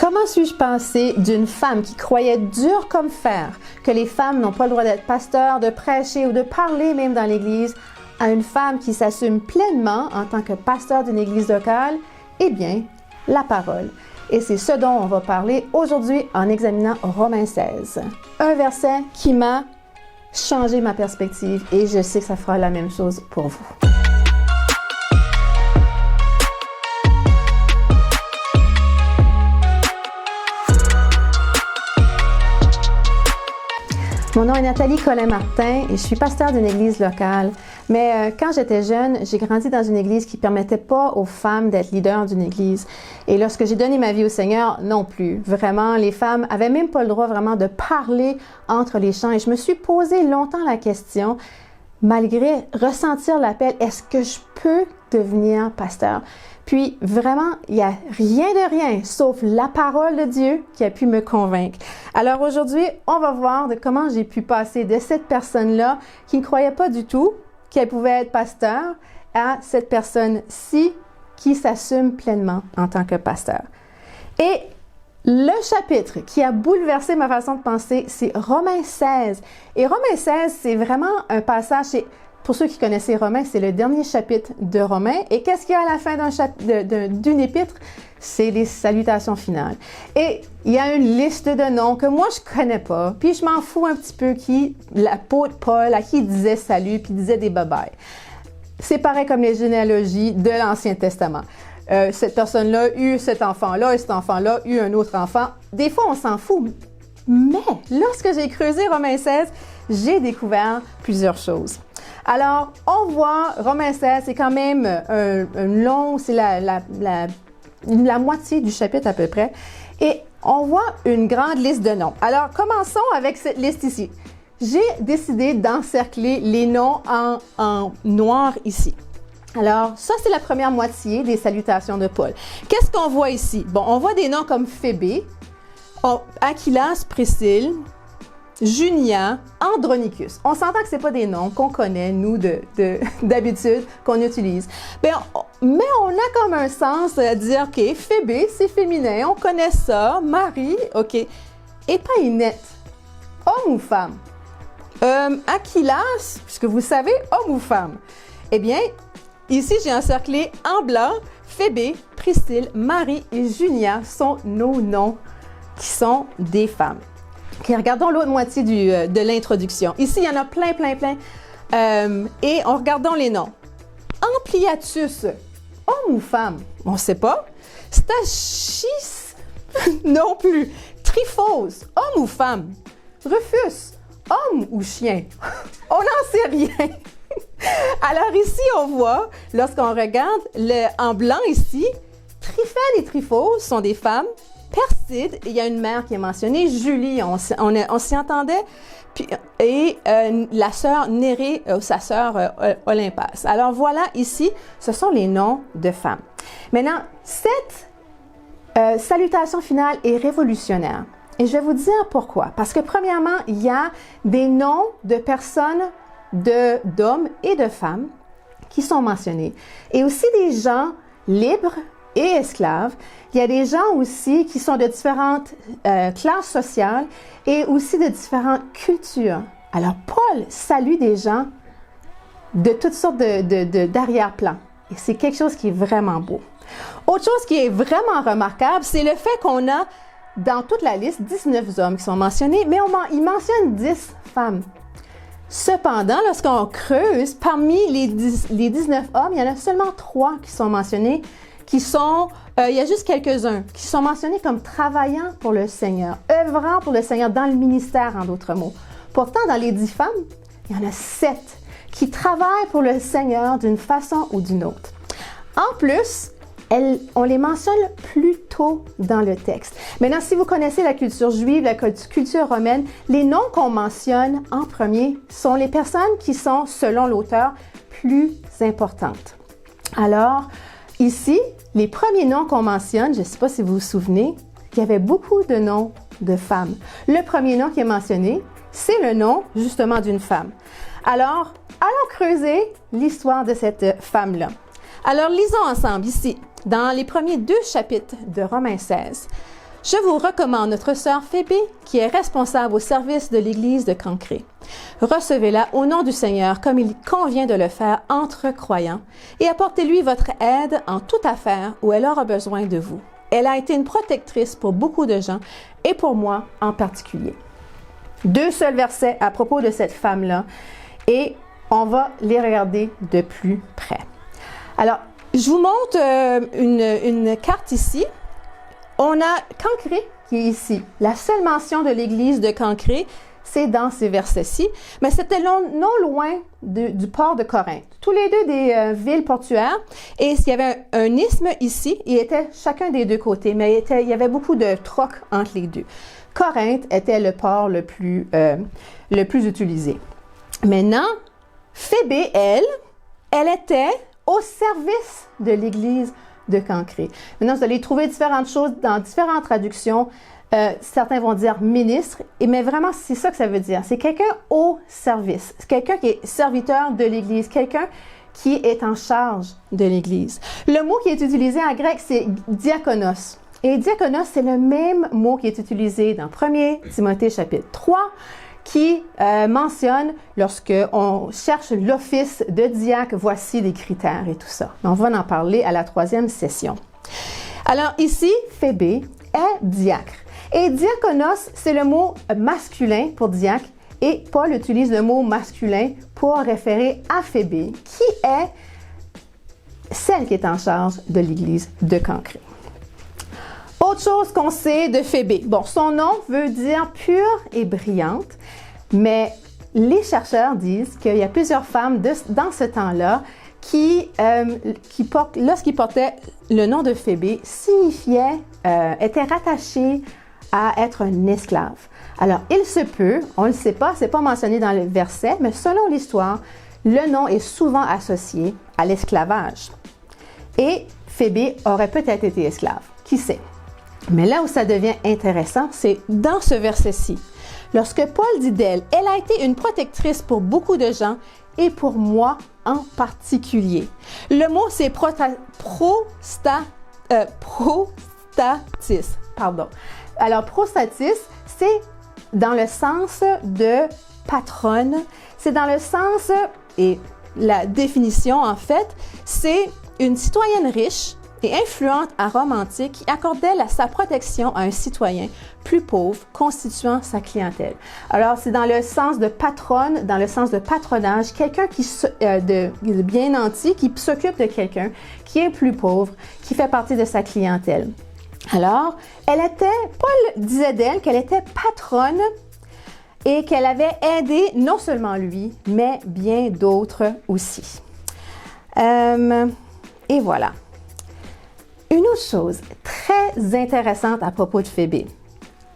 Comment suis-je passée d'une femme qui croyait dur comme fer que les femmes n'ont pas le droit d'être pasteurs, de prêcher ou de parler même dans l'Église, à une femme qui s'assume pleinement en tant que pasteur d'une Église locale? Eh bien, la parole. Et c'est ce dont on va parler aujourd'hui en examinant Romains 16. Un verset qui m'a changé ma perspective et je sais que ça fera la même chose pour vous. Mon nom est Nathalie Collin-Martin et je suis pasteur d'une église locale. Mais quand j'étais jeune, j'ai grandi dans une église qui ne permettait pas aux femmes d'être leaders d'une église. Et lorsque j'ai donné ma vie au Seigneur, non plus. Vraiment, les femmes avaient même pas le droit vraiment de parler entre les chants. Et je me suis posé longtemps la question, malgré ressentir l'appel, est-ce que je peux devenir pasteur? Puis vraiment, il n'y a rien de rien, sauf la parole de Dieu qui a pu me convaincre. Alors aujourd'hui, on va voir de comment j'ai pu passer de cette personne-là qui ne croyait pas du tout qu'elle pouvait être pasteur à cette personne-ci qui s'assume pleinement en tant que pasteur. Et le chapitre qui a bouleversé ma façon de penser, c'est Romains 16. Et Romains 16, c'est vraiment un passage... Pour ceux qui connaissaient Romains, c'est le dernier chapitre de Romains. Et qu'est-ce qu'il y a à la fin d'une épître? C'est les salutations finales. Et il y a une liste de noms que moi, je connais pas. Puis je m'en fous un petit peu qui, l'apôtre Paul, à qui il disait salut, puis il disait des bye-bye. C'est pareil comme les généalogies de l'Ancien Testament. Cette personne-là a eu cet enfant-là et cet enfant-là a eu un autre enfant. Des fois, on s'en fout. Mais lorsque j'ai creusé Romains 16, j'ai découvert plusieurs choses. Alors, on voit, Romains 16, c'est quand même un long, c'est la moitié du chapitre à peu près. Et on voit une grande liste de noms. Alors, commençons avec cette liste ici. J'ai décidé d'encercler les noms en noir ici. Alors, ça, c'est la première moitié des salutations de Paul. Qu'est-ce qu'on voit ici? Bon, on voit des noms comme Phébé, Aquilas, Priscille, Junia, Andronicus. On s'entend que ce n'est pas des noms qu'on connaît, nous, d'habitude, qu'on utilise. Mais on a comme un sens à dire, OK, Phébé, c'est féminin, on connaît ça. Marie, OK. Épaïnette, homme ou femme? Aquilas, puisque vous savez, homme ou femme? Eh bien, ici, j'ai encerclé en blanc, Phébé, Priscille, Marie et Junia sont nos noms qui sont des femmes. Okay, regardons l'autre moitié de l'introduction. Ici, il y en a plein. Et regardons les noms. Ampliatus, homme ou femme? On ne sait pas. Stachys, non plus. Tryphose, homme ou femme? Rufus, homme ou chien? On n'en sait rien. Alors ici, on voit, lorsqu'on regarde en blanc ici, Tryphène et Tryphose sont des femmes. Perside, il y a une mère qui est mentionnée, Julie, on s'y entendait, puis, et la sœur Nérée, sa sœur Olympas. Alors voilà, ici, ce sont les noms de femmes. Maintenant, cette salutation finale est révolutionnaire. Et je vais vous dire pourquoi. Parce que premièrement, il y a des noms de personnes, d'hommes et de femmes qui sont mentionnés. Et aussi des gens libres et esclaves. Il y a des gens aussi qui sont de différentes classes sociales et aussi de différentes cultures. Alors, Paul salue des gens de toutes sortes d'arrière-plans. Et c'est quelque chose qui est vraiment beau. Autre chose qui est vraiment remarquable, c'est le fait qu'on a, dans toute la liste, 19 hommes qui sont mentionnés, mais il mentionne 10 femmes. Cependant, lorsqu'on creuse, parmi les 19 hommes, il y en a seulement 3 qui sont mentionnés, qui sont, il y a juste quelques-uns, qui sont mentionnés comme travaillant pour le Seigneur, œuvrant pour le Seigneur dans le ministère, en d'autres mots. Pourtant, dans les 10 femmes, il y en a 7 qui travaillent pour le Seigneur d'une façon ou d'une autre. En plus, on les mentionne plus tôt dans le texte. Maintenant, si vous connaissez la culture juive, la culture romaine, les noms qu'on mentionne en premier sont les personnes qui sont, selon l'auteur, plus importantes. Alors, ici, les premiers noms qu'on mentionne, je ne sais pas si vous vous souvenez, il y avait beaucoup de noms de femmes. Le premier nom qui est mentionné, c'est le nom justement d'une femme. Alors, allons creuser l'histoire de cette femme-là. Alors, lisons ensemble ici, dans les premiers 2 chapitres de Romains 16. Je vous recommande notre sœur Phébé, qui est responsable au service de l'Église de Cancré. Recevez-la au nom du Seigneur comme il convient de le faire entre croyants et apportez-lui votre aide en toute affaire où elle aura besoin de vous. Elle a été une protectrice pour beaucoup de gens et pour moi en particulier. 2 seuls versets à propos de cette femme-là et on va les regarder de plus près. Alors, je vous montre une carte ici. On a Cancré qui est ici. La seule mention de l'église de Cancré, c'est dans ces versets-ci, mais c'était non loin du port de Corinthe. Tous les deux des villes portuaires, et il y avait un isthme ici, ils étaient chacun des deux côtés, mais il y avait beaucoup de troc entre les deux. Corinthe était le port le plus utilisé. Maintenant, Phébé, elle était au service de l'église de Cancré. Maintenant, vous allez trouver différentes choses dans différentes traductions. Certains vont dire ministre, mais vraiment, c'est ça que ça veut dire. C'est quelqu'un au service. C'est quelqu'un qui est serviteur de l'Église, quelqu'un qui est en charge de l'Église. Le mot qui est utilisé en grec, c'est diakonos. Et diakonos, c'est le même mot qui est utilisé dans 1 Timothée chapitre 3, qui mentionne lorsqu'on cherche l'office de diacre, voici les critères et tout ça. On va en parler à la 3e session. Alors ici, Phébé est diacre. Et diakonos, c'est le mot masculin pour diacre et Paul utilise le mot masculin pour référer à Phébé, qui est celle qui est en charge de l'église de Cancré. Autre chose qu'on sait de Phébé. Bon, son nom veut dire pure et brillante, mais les chercheurs disent qu'il y a plusieurs femmes dans ce temps-là qui lorsqu'ils portaient le nom de Phébé, étaient rattachées à être un esclave. Alors, il se peut, on ne le sait pas, c'est pas mentionné dans le verset, mais selon l'histoire, le nom est souvent associé à l'esclavage. Et Phébé aurait peut-être été esclave, qui sait? Mais là où ça devient intéressant, c'est dans ce verset-ci. Lorsque Paul dit d'elle, elle a été une protectrice pour beaucoup de gens et pour moi en particulier. Le mot, c'est prostatis. Alors, prostatis, c'est dans le sens de patronne. C'est dans le sens, et la définition en fait, c'est une citoyenne riche et influente à Rome antique qui accordait sa protection à un citoyen plus pauvre constituant sa clientèle. Alors, c'est dans le sens de patronne, dans le sens de patronage, quelqu'un de bien nanti qui s'occupe de quelqu'un qui est plus pauvre, qui fait partie de sa clientèle. Alors, Paul disait d'elle qu'elle était patronne et qu'elle avait aidé non seulement lui, mais bien d'autres aussi. Et voilà. Une autre chose très intéressante à propos de Phébé.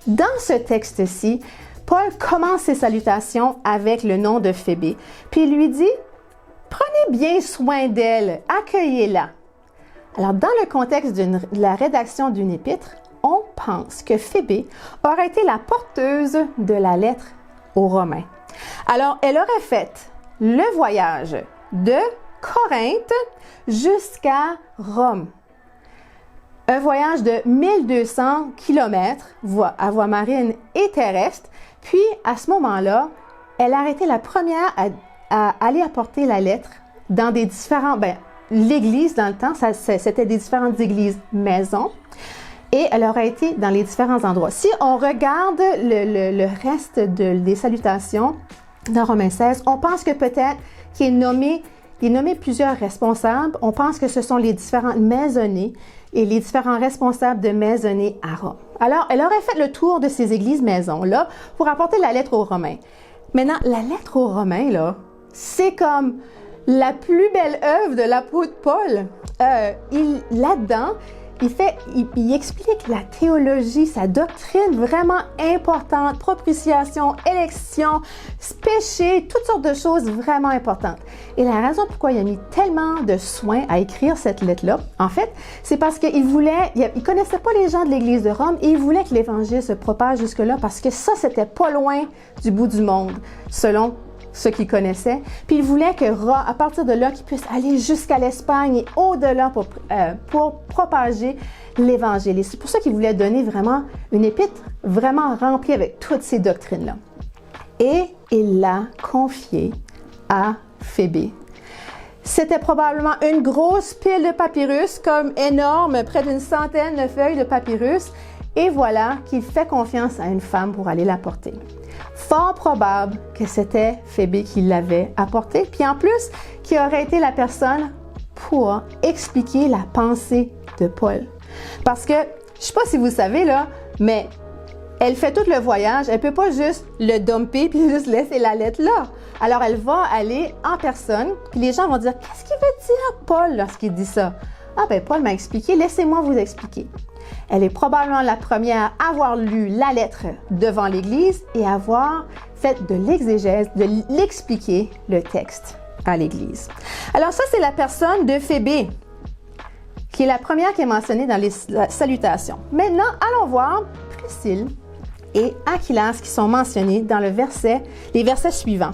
Dans ce texte-ci, Paul commence ses salutations avec le nom de Phébé, puis il lui dit « Prenez bien soin d'elle, accueillez-la ». Alors, dans le contexte de la rédaction d'une épître, on pense que Phébé aurait été la porteuse de la lettre aux Romains. Alors, elle aurait fait le voyage de Corinthe jusqu'à Rome. Un voyage de 1200 km à voie marine et terrestre. Puis, à ce moment-là, elle a été la première à aller apporter la lettre dans des différents... L'église, dans le temps, c'était des différentes églises maisons. Et elle aurait été dans les différents endroits. Si on regarde le reste des salutations dans Romains 16, on pense que peut-être qu'il est nommé plusieurs responsables. On pense que ce sont les différentes maisonnées et les différents responsables de maisonnées à Rome. Alors, elle aurait fait le tour de ces églises-maisons-là pour apporter la lettre aux Romains. Maintenant, la lettre aux Romains, là, c'est comme la plus belle œuvre de l'apôtre Paul. Là-dedans, il explique la théologie, sa doctrine vraiment importante, propitiation, élection, péché, toutes sortes de choses vraiment importantes. Et la raison pourquoi il a mis tellement de soin à écrire cette lettre-là, en fait, c'est parce qu'il connaissait pas les gens de l'Église de Rome et il voulait que l'Évangile se propage jusque-là parce que ça, c'était pas loin du bout du monde, selon ce qu'il connaissait. Puis il voulait que, à partir de là, qu'il puisse aller jusqu'à l'Espagne et au-delà pour propager l'Évangile. Et c'est pour ça qu'il voulait donner vraiment une épître vraiment remplie avec toutes ces doctrines-là. Et il l'a confié à Phébé. C'était probablement une grosse pile de papyrus, comme énorme, près d'une centaine de feuilles de papyrus. Et voilà qu'il fait confiance à une femme pour aller l'apporter. Fort probable que c'était Phébé qui l'avait apporté, puis en plus, qui aurait été la personne pour expliquer la pensée de Paul. Parce que, je ne sais pas si vous savez là, mais elle fait tout le voyage, elle ne peut pas juste le dumper puis juste laisser la lettre là. Alors, elle va aller en personne, puis les gens vont dire « Qu'est-ce qu'il veut dire, Paul, lorsqu'il dit ça? » Ah ben, Paul m'a expliqué, laissez-moi vous expliquer. Elle est probablement la première à avoir lu la lettre devant l'Église et à avoir fait de l'exégèse, de l'expliquer le texte à l'Église. Alors ça, c'est la personne de Phébé, qui est la première qui est mentionnée dans les salutations. Maintenant, allons voir Priscille et Aquilas qui sont mentionnés dans les versets suivants.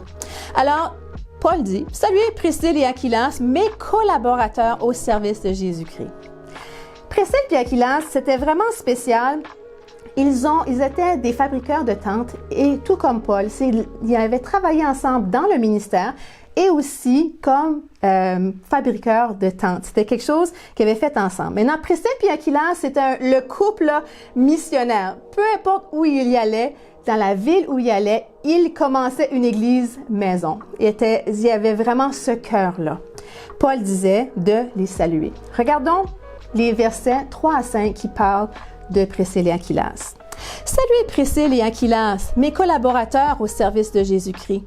Alors, Paul dit « Saluez Priscille et Aquilas, mes collaborateurs au service de Jésus-Christ. » Priscille et Aquilas, c'était vraiment spécial. Ils étaient des fabricants de tentes et tout comme Paul, ils avaient travaillé ensemble dans le ministère et aussi comme fabricants de tentes. C'était quelque chose qu'ils avaient fait ensemble. Maintenant, Priscille et Aquilas, c'était le couple missionnaire. Peu importe où il y allait, dans la ville où il allait, il commençait une église maison. Il y avait vraiment ce cœur-là. Paul disait de les saluer. Regardons les versets 3 à 5 qui parlent de Priscille et Aquilas. « Saluez Priscille et Aquilas, mes collaborateurs au service de Jésus-Christ.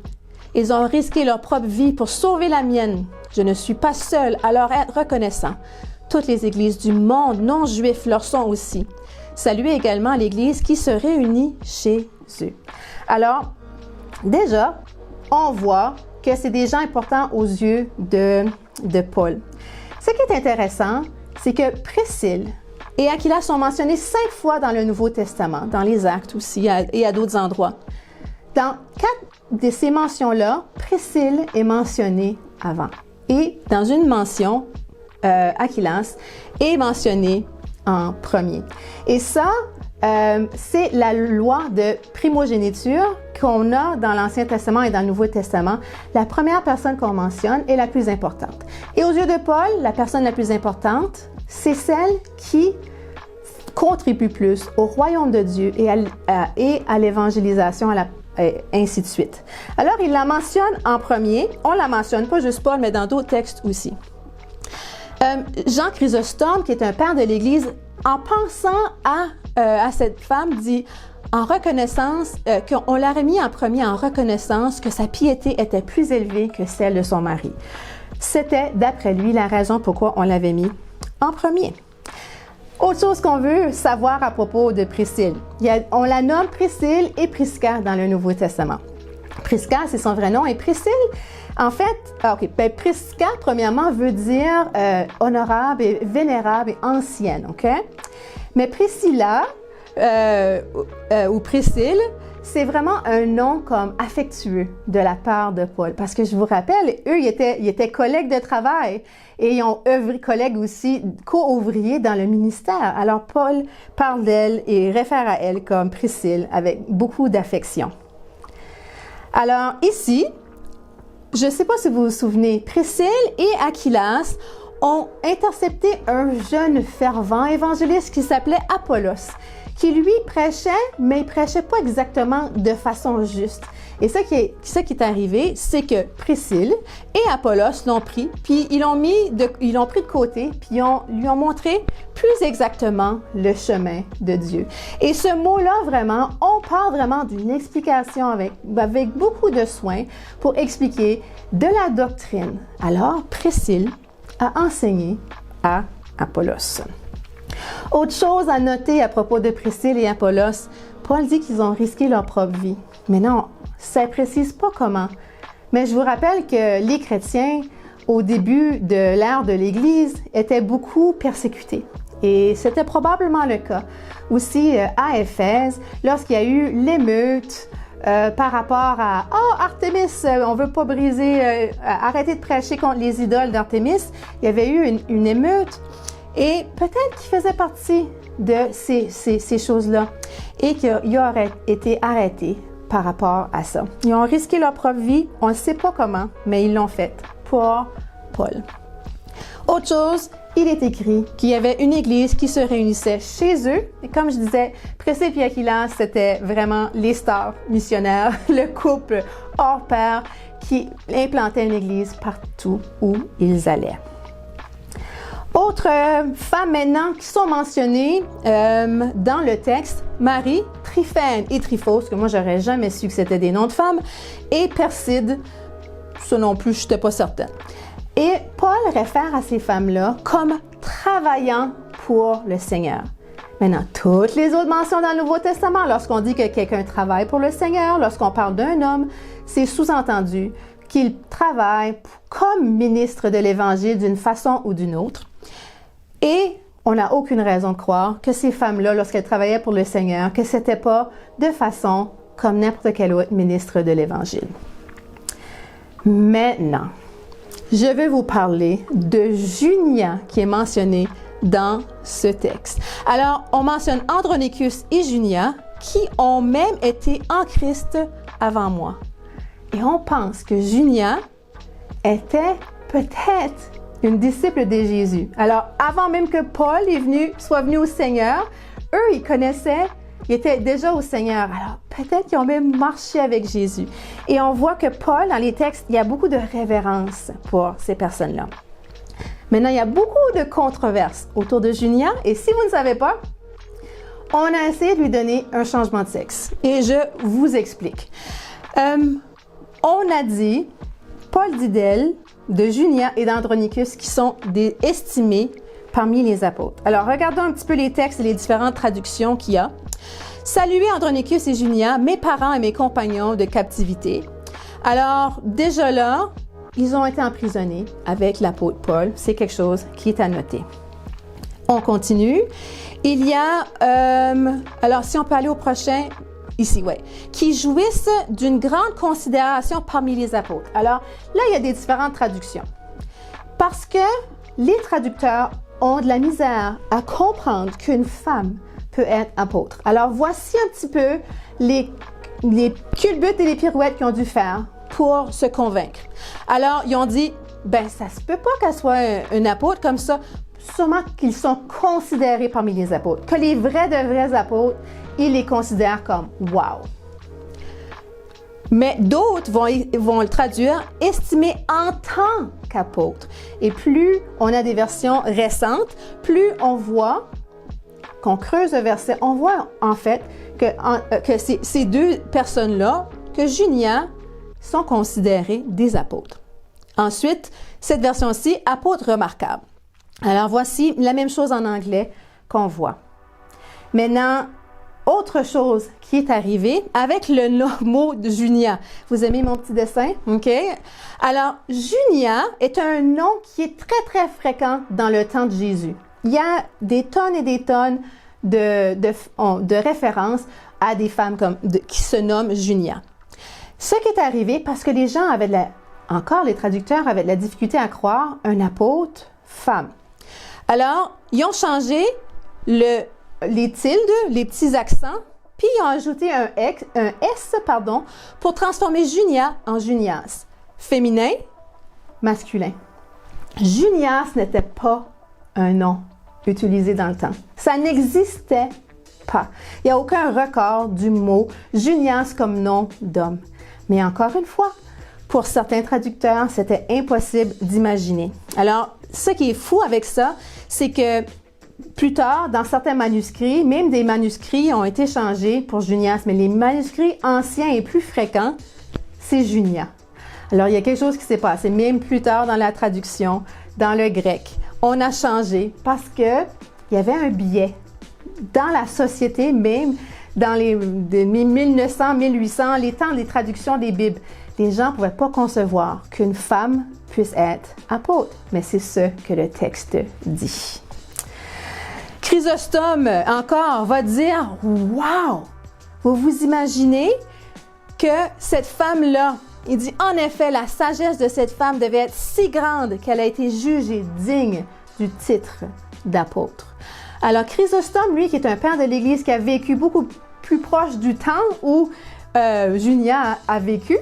Ils ont risqué leur propre vie pour sauver la mienne. Je ne suis pas seul à leur être reconnaissant. Toutes les églises du monde non juif leur sont aussi. Saluez également l'Église qui se réunit chez eux. » Alors, déjà, on voit que c'est des gens importants aux yeux de Paul. Ce qui est intéressant, c'est que Priscille et Aquilas sont mentionnés 5 fois dans le Nouveau Testament, dans les Actes aussi et à d'autres endroits. Dans 4 de ces mentions-là, Priscille est mentionnée avant. Et dans une mention, Aquilas est mentionné en premier. Et ça, c'est la loi de primogéniture qu'on a dans l'Ancien Testament et dans le Nouveau Testament. La première personne qu'on mentionne est la plus importante. Et aux yeux de Paul, la personne la plus importante, c'est celle qui contribue plus au royaume de Dieu et à l'évangélisation, ainsi de suite. Alors, il la mentionne en premier. On la mentionne pas juste Paul, mais dans d'autres textes aussi. Jean Chrysostome, qui est un père de l'Église, en pensant à cette femme, dit en reconnaissance, qu'on l'aurait mis en premier en reconnaissance que sa piété était plus élevée que celle de son mari. C'était, d'après lui, la raison pourquoi on l'avait mis en premier. Autre chose qu'on veut savoir à propos de Priscille, on la nomme Priscille et Prisca dans le Nouveau Testament. Prisca, c'est son vrai nom, et Priscille, en fait, Prisca, premièrement, veut dire honorable et vénérable et ancienne, OK? Mais Priscilla, ou Priscille, c'est vraiment un nom comme affectueux de la part de Paul. Parce que je vous rappelle, eux, ils étaient collègues de travail et ils ont collègues aussi, co-ouvriers dans le ministère. Alors, Paul parle d'elle et réfère à elle comme Priscille avec beaucoup d'affection. Alors, ici, je ne sais pas si vous vous souvenez, Priscille et Aquilas ont intercepté un jeune fervent évangéliste qui s'appelait Apollos, qui lui prêchait, mais il prêchait pas exactement de façon juste. Et ce qui est arrivé, c'est que Priscille et Apollos l'ont pris, puis ils l'ont pris de côté, puis lui ont montré plus exactement le chemin de Dieu. Et ce mot-là, vraiment, on parle vraiment d'une explication avec beaucoup de soin pour expliquer de la doctrine. Alors, Priscille a enseigné à Apollos. Autre chose à noter à propos de Priscille et Apollos, Paul dit qu'ils ont risqué leur propre vie. Mais non, ça ne précise pas comment. Mais je vous rappelle que les chrétiens, au début de l'ère de l'Église, étaient beaucoup persécutés. Et c'était probablement le cas aussi à Éphèse, lorsqu'il y a eu l'émeute par rapport à « Oh, Artémis, on veut pas briser, arrêter de prêcher contre les idoles d'Artémis ». Il y avait eu une émeute et peut-être qu'il faisait partie de ces choses-là et qu'il aurait été arrêté par rapport à ça. Ils ont risqué leur propre vie, on ne sait pas comment, mais ils l'ont fait pour Paul. Autre chose, il est écrit qu'il y avait une église qui se réunissait chez eux. Et comme je disais, Priscille et Aquila, c'était vraiment les stars missionnaires, le couple hors pair qui implantait une église partout où ils allaient. Autres femmes maintenant qui sont mentionnées dans le texte, Marie, Tryphène et Tryphos, que moi j'aurais jamais su que c'était des noms de femmes, et Perside, ça non plus, je n'étais pas certaine. Et Paul réfère à ces femmes-là comme travaillant pour le Seigneur. Maintenant, toutes les autres mentions dans le Nouveau Testament, lorsqu'on dit que quelqu'un travaille pour le Seigneur, lorsqu'on parle d'un homme, c'est sous-entendu qu'il travaille comme ministre de l'Évangile d'une façon ou d'une autre. Et on n'a aucune raison de croire que ces femmes-là, lorsqu'elles travaillaient pour le Seigneur, que ce n'était pas de façon comme n'importe quel autre ministre de l'Évangile. Maintenant, je vais vous parler de Junia qui est mentionnée dans ce texte. Alors, on mentionne Andronicus et Junia qui ont même été en Christ avant moi. Et on pense que Junia était peut-être une disciple de Jésus. Alors, avant même que Paul soit venu au Seigneur, eux, ils connaissaient, ils étaient déjà au Seigneur. Alors, peut-être qu'ils ont même marché avec Jésus. Et on voit que Paul, dans les textes, il y a beaucoup de révérence pour ces personnes-là. Maintenant, il y a beaucoup de controverses autour de Junia. Et si vous ne savez pas, on a essayé de lui donner un changement de sexe. Et je vous explique. On a dit, Paul dit d'elle, de Junia et d'Andronicus qui sont estimés parmi les apôtres. Alors, regardons un petit peu les textes et les différentes traductions qu'il y a. Saluez Andronicus et Junia, mes parents et mes compagnons de captivité. Alors, déjà là, ils ont été emprisonnés avec l'apôtre Paul. C'est quelque chose qui est à noter. On continue. Il y a, alors si on peut aller au prochain, ici, oui, qui jouissent d'une grande considération parmi les apôtres. Alors, là, il y a des différentes traductions. Parce que les traducteurs ont de la misère à comprendre qu'une femme peut être apôtre. Alors, voici un petit peu les culbutes et les pirouettes qu'ils ont dû faire pour se convaincre. Alors, ils ont dit, ben, ça se peut pas qu'elle soit un apôtre comme ça. Sûrement qu'ils sont considérés parmi les apôtres. Que les vrais de vrais apôtres, ils les considèrent comme « wow ». Mais d'autres vont le traduire « estimé en tant qu'apôtre ». Et plus on a des versions récentes, plus on voit, qu'on creuse le verset, on voit en fait que ces deux personnes-là, que Junia, sont considérées des apôtres. Ensuite, cette version-ci, « apôtre remarquable ». Alors, voici la même chose en anglais qu'on voit. Maintenant, autre chose qui est arrivée avec le mot de Junia. Vous aimez mon petit dessin? OK? Alors, Junia est un nom qui est très, très fréquent dans le temps de Jésus. Il y a des tonnes et des tonnes de références à des femmes qui se nomment Junia. Ce qui est arrivé, parce que les gens encore les traducteurs avaient de la difficulté à croire un apôtre femme. Alors, ils ont changé les tildes, les petits accents, puis ils ont ajouté un S, pour transformer Junia en Junias. Féminin, masculin. Junias n'était pas un nom utilisé dans le temps. Ça n'existait pas. Il n'y a aucun record du mot Junias comme nom d'homme. Mais encore une fois, pour certains traducteurs, c'était impossible d'imaginer. Alors, ce qui est fou avec ça, c'est que plus tard, dans certains manuscrits, même des manuscrits ont été changés pour Junias, mais les manuscrits anciens et plus fréquents, c'est Junia. Alors, il y a quelque chose qui s'est passé, même plus tard dans la traduction, dans le grec. On a changé parce que il y avait un biais dans la société, même dans les 1900, 1800, les temps des traductions des Bibles. Les gens ne pouvaient pas concevoir qu'une femme puisse être apôtre, mais c'est ce que le texte dit. Chrysostome, encore, va dire « Wow! Vous vous imaginez que cette femme-là, il dit, en effet, la sagesse de cette femme devait être si grande qu'elle a été jugée digne du titre d'apôtre. Alors, Chrysostome, lui, qui est un père de l'Église qui a vécu beaucoup plus proche du temps où Junia a vécu,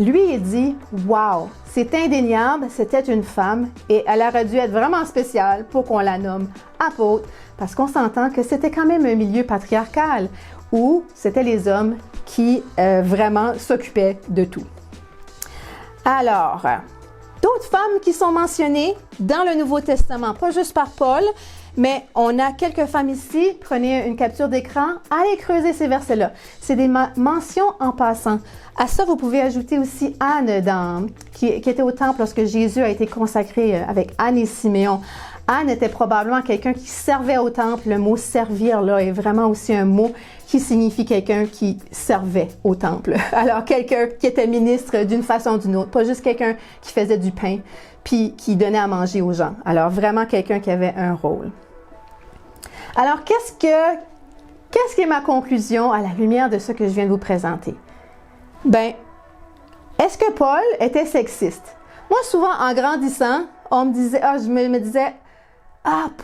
lui, il dit, « Wow, c'est indéniable, c'était une femme et elle aurait dû être vraiment spéciale pour qu'on la nomme apôtre, parce qu'on s'entend que c'était quand même un milieu patriarcal où c'était les hommes qui vraiment s'occupaient de tout. » Alors, d'autres femmes qui sont mentionnées dans le Nouveau Testament, pas juste par Paul, mais on a quelques femmes ici. Prenez une capture d'écran, allez creuser ces versets-là. C'est des mentions en passant. À ça, vous pouvez ajouter aussi Anne, qui était au temple lorsque Jésus a été consacré avec Anne et Siméon. Anne était probablement quelqu'un qui servait au temple. Le mot « servir » là est vraiment aussi un mot qui signifie quelqu'un qui servait au temple. Alors, quelqu'un qui était ministre d'une façon ou d'une autre, pas juste quelqu'un qui faisait du pain puis qui donnait à manger aux gens. Alors, vraiment quelqu'un qui avait un rôle. Alors, qu'est-ce qui est ma conclusion à la lumière de ce que je viens de vous présenter? Ben, est-ce que Paul était sexiste? Moi, souvent, en grandissant, on me disait, je me disais,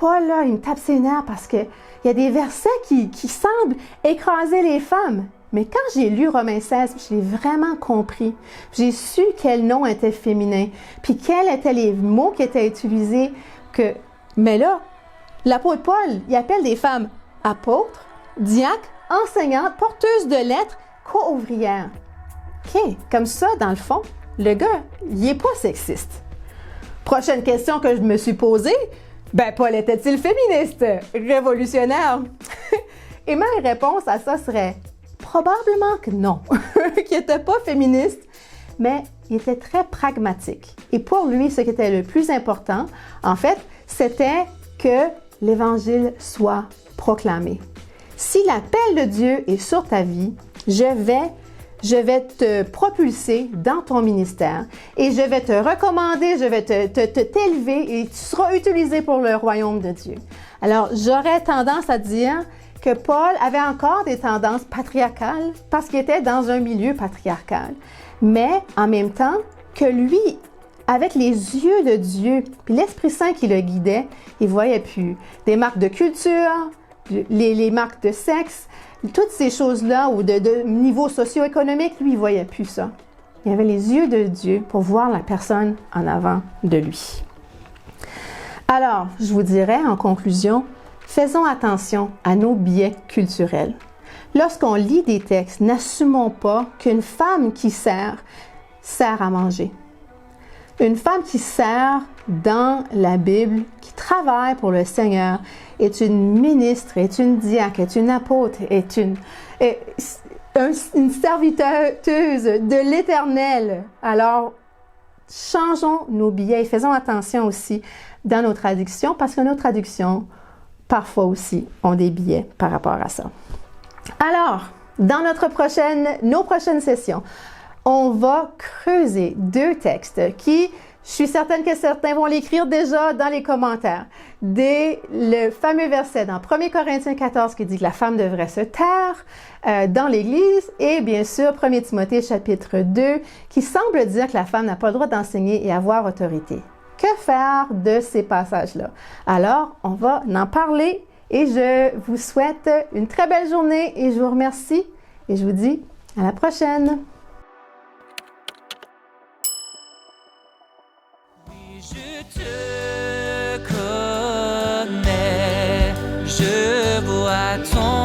Paul, là, il me tape ses nerfs parce qu'il y a des versets qui semblent écraser les femmes. Mais quand j'ai lu Romains 16, je l'ai vraiment compris. J'ai su quel nom était féminin, puis quels étaient les mots qui étaient utilisés. Mais là, l'apôtre Paul, il appelle des femmes apôtres, diacres, enseignantes, porteuses de lettres, co-ouvrières. OK, comme ça, dans le fond, le gars, il n'est pas sexiste. Prochaine question que je me suis posée, Paul était-il féministe, révolutionnaire? Et ma réponse à ça serait probablement que non, qu'il n'était pas féministe, mais il était très pragmatique. Et pour lui, ce qui était le plus important, en fait, c'était que l'Évangile soit proclamé. Si l'appel de Dieu est sur ta vie, je vais te propulser dans ton ministère et je vais te recommander, je vais t'élever et tu seras utilisé pour le royaume de Dieu. Alors, j'aurais tendance à dire que Paul avait encore des tendances patriarcales parce qu'il était dans un milieu patriarcal. Mais en même temps que lui, avec les yeux de Dieu, puis l'Esprit Saint qui le guidait, il voyait plus des marques de culture, les marques de sexe, toutes ces choses-là ou de niveau socio-économique, lui, il ne voyait plus ça. Il avait les yeux de Dieu pour voir la personne en avant de lui. Alors, je vous dirais en conclusion, faisons attention à nos biais culturels. Lorsqu'on lit des textes, n'assumons pas qu'une femme qui sert à manger. Une femme qui sert dans la Bible, qui travaille pour le Seigneur, est une ministre, est une diacre, est une apôtre, est une serviteuse de l'Éternel. Alors, changeons nos biais et faisons attention aussi dans nos traductions, parce que nos traductions, parfois aussi, ont des biais par rapport à ça. Alors, dans nos prochaines sessions, on va creuser deux textes qui, je suis certaine que certains vont l'écrire déjà dans les commentaires. Le fameux verset dans 1 Corinthiens 14 qui dit que la femme devrait se taire dans l'Église et bien sûr 1 Timothée chapitre 2 qui semble dire que la femme n'a pas le droit d'enseigner et avoir autorité. Que faire de ces passages-là? Alors, on va en parler et je vous souhaite une très belle journée et je vous remercie et je vous dis à la prochaine! Je te connais, je vois ton